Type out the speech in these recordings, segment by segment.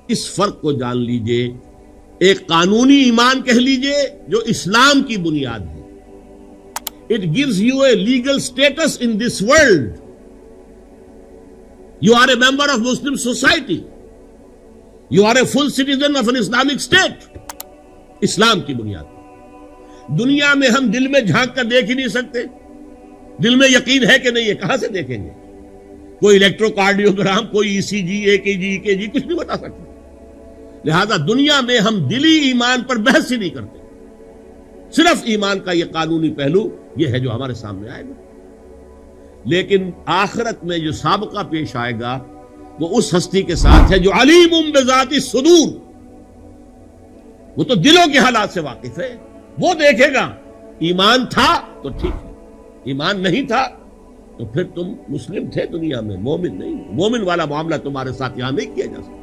اس فرق کو جان لیجئے. ایک قانونی ایمان کہہ لیجئے جو اسلام کی بنیاد ہے. It gives you a legal status in this world. You are a member of Muslim society. You are a full citizen of an Islamic state. اسلام کی بنیاد. دنیا میں ہم دل میں جھانک کر دیکھ ہی نہیں سکتے. دل میں یقین ہے کہ نہیں ہے, کہاں سے دیکھیں گے؟ کوئی الیکٹرو کارڈیوگرام, کوئی ای سی جی, اے کے جی, کچھ نہیں بتا سکتے. لہذا دنیا میں ہم دلی ایمان پر بحث ہی نہیں کرتے. صرف ایمان کا یہ قانونی پہلو یہ ہے جو ہمارے سامنے آئے گا. لیکن آخرت میں جو سابقہ پیش آئے گا وہ اس ہستی کے ساتھ ہے جو علیم بذات الصدور. وہ تو دلوں کے حالات سے واقف ہے, وہ دیکھے گا. ایمان تھا تو ٹھیک ہے, ایمان نہیں تھا تو پھر تم مسلم تھے دنیا میں, مومن نہیں. مومن والا معاملہ تمہارے ساتھ یہاں نہیں کیا جا سکتا.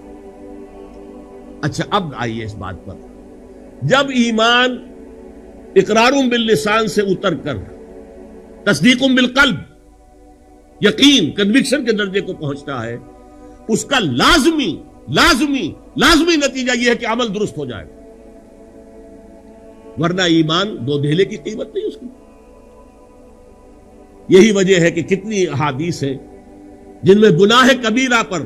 اچھا, اب آئیے اس بات پر. جب ایمان اقرار باللسان سے اتر کر تصدیق بالقلب, یقین, کنوکشن کے درجے کو پہنچتا ہے, اس کا لازمی نتیجہ یہ ہے کہ عمل درست ہو جائے. ورنہ ایمان دو دھیلے کی قیمت نہیں اس کی. یہی وجہ ہے کہ کتنی احادیث ہیں جن میں گناہ کبیرہ پر,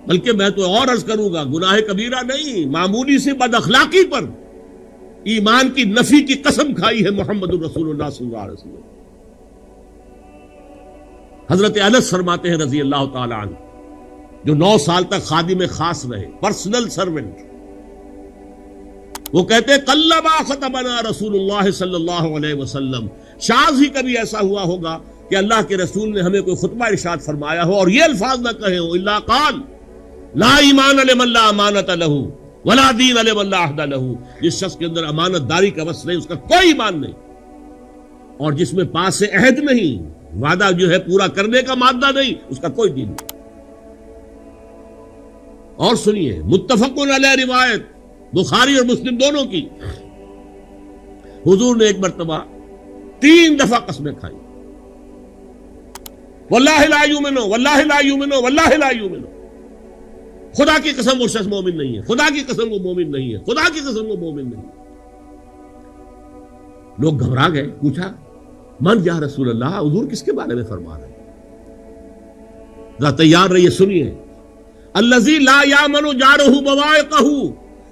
بلکہ میں تو اور عرض کروں گا, گناہ کبیرہ نہیں, معمولی سے بد اخلاقی پر ایمان کی نفی کی قسم کھائی ہے محمد الرسول اللہ صلی اللہ علیہ وسلم. حضرت انس فرماتے ہیں رضی اللہ تعالی عنہ, جو 9 سال تک خادم خاص رہے, پرسنل سرونٹ, وہ کہتے ہیں قلما خطبنا رسول اللہ صلی اللہ علیہ وسلم, شاذ ہی کبھی ایسا ہوا ہوگا کہ اللہ کے رسول نے ہمیں کوئی خطبہ ارشاد فرمایا ہو اور یہ الفاظ نہ کہے ہو, الا قال لا ایمان لمن لا امانت له ولا دین لمن لا عہد له. جس شخص کے اندر امانت داری کا وصف نہیں, اس کا کوئی ایمان نہیں, اور جس میں پاس عہد نہیں, وعدہ جو ہے پورا کرنے کا مادہ نہیں, اس کا کوئی دین نہیں. اور سنیے, متفق علیہ روایت بخاری اور مسلم دونوں کی, حضور نے ایک مرتبہ 3 دفعہ قسمیں کھائی, واللہ لا یؤمن, واللہ لا یؤمن, واللہ لا یؤمن. خدا کی قسم وہ شخص مومن نہیں ہے, خدا کی قسم وہ مومن نہیں ہے, خدا کی قسم وہ مومن نہیں ہے. لوگ گھبرا گئے, پوچھا من یا رسول اللہ, حضور کس کے بارے میں فرما رہے ہیں؟ ذرا تیار رہیے, سنیے. الذی لا یامن جارہ بوائقہ,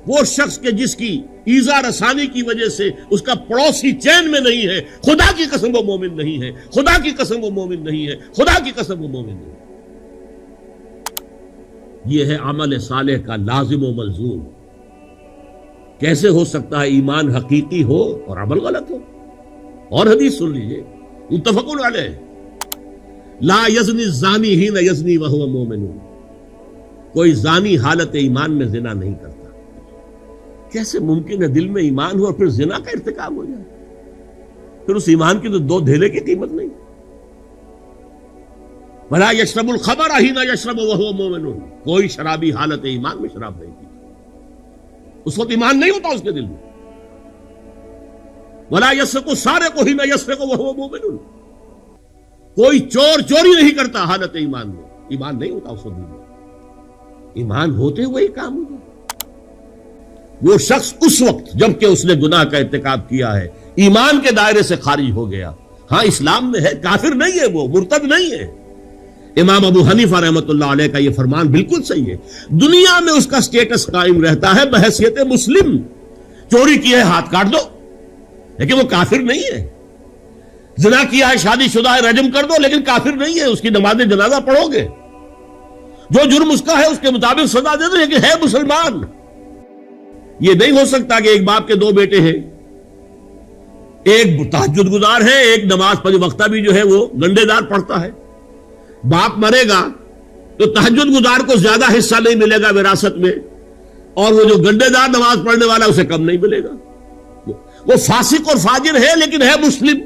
وہ شخص کے جس کی ایذا رسانی کی وجہ سے اس کا پڑوسی چین میں نہیں ہے, خدا کی قسم وہ مومن نہیں ہے, خدا کی قسم وہ مومن نہیں ہے, خدا کی قسم وہ مومن نہیں ہے. یہ ہے عمل صالح کا لازم و ملزوم. کیسے ہو سکتا ہے ایمان حقیقی ہو اور عمل غلط ہو؟ اور حدیث سن لیجئے, متفق علیہ, لا یزنی الزانی حین یزنی وہو مومن, کوئی زانی حالت ایمان میں زنا نہیں کرتا. کیسے ممکن ہے دل میں ایمان ہو اور پھر زنا کا ارتکاب ہو جائے؟ پھر اس ایمان کی تو 2 دھیلے کی قیمت نہیں. ولا یشرب الخمر حین یشرب وہو مومن, کوئی شرابی حالت ایمان میں شراب نہیں پیتا, اس وقت ایمان نہیں ہوتا اس کے دل میں. ولا یسرق السارق حین یسرق وہو مومن, کوئی چور چوری نہیں کرتا حالت ایمان میں, ایمان نہیں ہوتا اس وقت دل میں. ایمان ہوتے ہوئے ہی کام ہوتا. وہ شخص اس وقت جب کہ اس نے گناہ کا ارتکاب کیا ہے ایمان کے دائرے سے خارج ہو گیا. ہاں اسلام میں ہے, کافر نہیں ہے, وہ مرتد نہیں ہے. امام ابو حنیفہ رحمۃ اللہ علیہ کا یہ فرمان بالکل صحیح ہے. دنیا میں اس کا سٹیٹس قائم رہتا ہے بحیثیت مسلم, چوری کی ہے ہاتھ کاٹ دو, لیکن وہ کافر نہیں ہے. زنا کیا ہے, شادی شدہ ہے, رجم کر دو, لیکن کافر نہیں ہے. اس کی نماز جنازہ پڑھو گے, جو جرم اس کا ہے اس کے مطابق سزا دے دو, لیکن ہے مسلمان. یہ نہیں ہو سکتا کہ ایک باپ کے 2 بیٹے ہیں, ایک تہجد گزار ہے, ایک نماز 5 وقتہ بھی جو ہے وہ گنڈے دار پڑھتا ہے. باپ مرے گا تو تہجد گزار کو زیادہ حصہ نہیں ملے گا وراثت میں, اور وہ جو گنڈے دار نماز پڑھنے والا اسے کم نہیں ملے گا. وہ فاسق اور فاجر ہے لیکن ہے مسلم.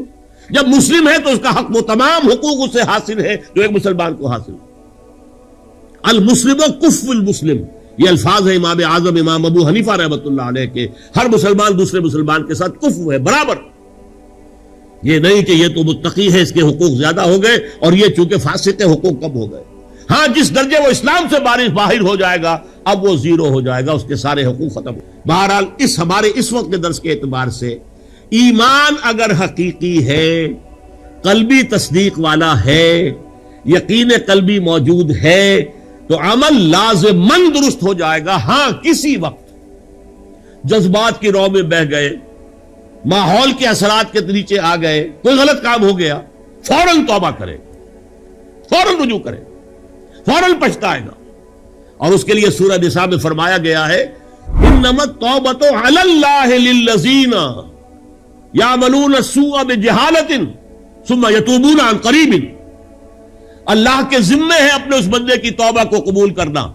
جب مسلم ہے تو اس کا حق, وہ تمام حقوق اسے حاصل ہے جو ایک مسلمان کو حاصل ہے. المسلم کف المسلم, یہ الفاظ ہے امام اعظم امام ابو حنیفہ رحمۃ اللہ علیہ کے. ہر مسلمان دوسرے مسلمان کے ساتھ کفو ہے, برابر. یہ نہیں کہ یہ تو متقی ہے اس کے حقوق زیادہ ہو گئے اور یہ چونکہ فاسق ہے حقوق کم ہو گئے. ہاں جس درجے وہ اسلام سے باہر ہو جائے گا اب وہ زیرو ہو جائے گا، اس کے سارے حقوق ختم ہو۔ بہرحال ہمارے اس وقت کے درس کے اعتبار سے ایمان اگر حقیقی ہے، قلبی تصدیق والا ہے، یقین قلبی موجود ہے تو عمل لازماً درست ہو جائے گا۔ ہاں کسی وقت جذبات کی رو میں بہ گئے، ماحول کے اثرات کے نیچے آ گئے، کوئی غلط کام ہو گیا، فوراً توبہ کرے، فوراً رجوع کرے، فوراً پچھتائے گا۔ اور اس کے لیے سورہ نساء میں فرمایا گیا ہے انما التوبۃ علی اللہ للذین یعملون السوء بجہالۃ ثم یتوبون عن قریب، اللہ کے ذمے ہے اپنے اس بندے کی توبہ کو قبول کرنا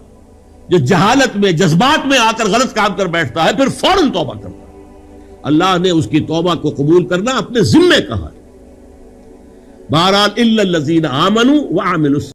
جو جہالت میں جذبات میں آ کر غلط کام کر بیٹھتا ہے پھر فوراً توبہ کرتا ہے۔ اللہ نے اس کی توبہ کو قبول کرنا اپنے ذمے کہا ہے۔ بہرحال الا الذین آمنوا وعملوا